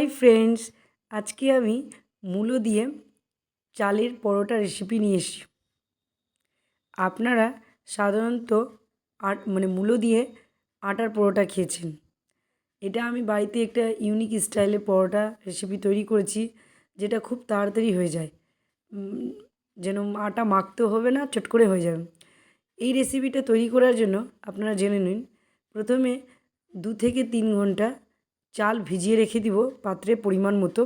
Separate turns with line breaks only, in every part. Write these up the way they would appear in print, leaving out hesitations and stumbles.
Hi friends, আজকে আমি মূলো দিয়ে চালের পরোটা রেসিপি নিয়ে এসেছি। আপনারা সাধারণত মূলো দিয়ে আটার পরোটা খেয়েছেন। এটা আমি বাড়িতে একটা ইউনিক স্টাইলের পরোটা রেসিপি তৈরি করেছি, যেটা খুব তাড়াতাড়ি হয়ে যায়। যেন আটা মাখতেও হবে না, চট করে হয়ে যাবে। এই রেসিপিটা তৈরি করার জন্য আপনারা জেনে নিন। প্রথমে 2 থেকে 3 ঘন্টা চাল ভিজিয়ে রেখে দিব পাত্রে পরিমাণ মতো।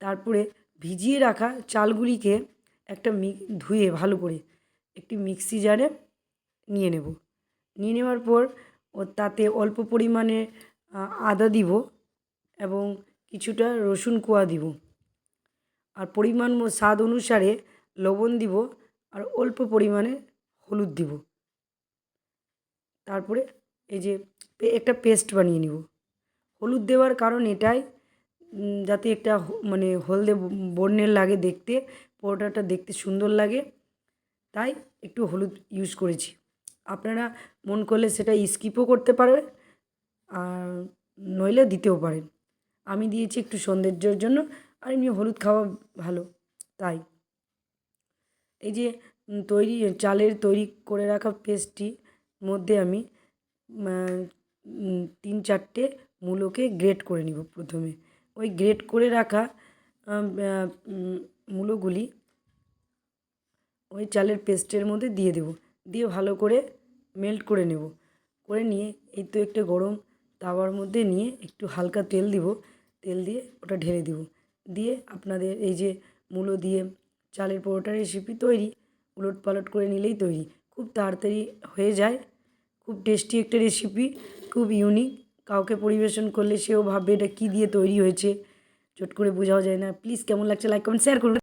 তারপরে ভিজিয়ে রাখা চালগুলিকে ধুয়ে ভালো করে একটি মিক্সি জারে নিয়ে নেব। নিয়ে নেওয়ার পর তাতে অল্প পরিমাণে আদা দিব এবং কিছুটা রসুন কোয়া দিব, আর পরিমাণ স্বাদ অনুসারে লবণ দিব, আর অল্প পরিমাণে হলুদ দিব। তারপরে এই যে একটা পেস্ট বানিয়ে নিব। হলুদ দেওয়ার কারণ এটাই, যাতে একটা হলদে বর্ণের লাগে দেখতে, পরোটাটা দেখতে সুন্দর লাগে, তাই একটু হলুদ ইউজ করেছি। আপনারা মন করলে সেটা স্কিপও করতে পারবেন, আর নইলে দিতেও পারেন। আমি দিয়েছি একটু সৌন্দর্যের জন্য, আর এমনি হলুদ খাওয়া ভালো, তাই। এই যে চালের তৈরি করে রাখা পেস্টটির মধ্যে আমি 3-4টে মূলোকে গ্রেট করে নিব। প্রথমে ওই গ্রেট করে রাখা মূলোগুলি ওই চালের পেস্টের মধ্যে দিয়ে দেব, দিয়ে ভালো করে মেল্ট করে নেব। করে নিয়ে এই তো একটা গরম তাওয়ার মধ্যে নিয়ে একটু হালকা তেল দিব, তেল দিয়ে ওটা ঢেলে দিব। দিয়ে আপনাদের এই যে মূলো দিয়ে চালের পরোটা রেসিপি তৈরি, উলটপালট করে নিলেই তৈরি। খুব তাড়াতাড়ি হয়ে যায়, খুব টেস্টি একটা রেসিপি, খুব ইউনিক। কাউকে পরিবেশন করলে সেও ভাববে এটা কী দিয়ে তৈরি হয়েছে, চট করে বোঝাও যায় না। প্লিজ কেমন লাগছে লাইক কমেন্ট শেয়ার করুন।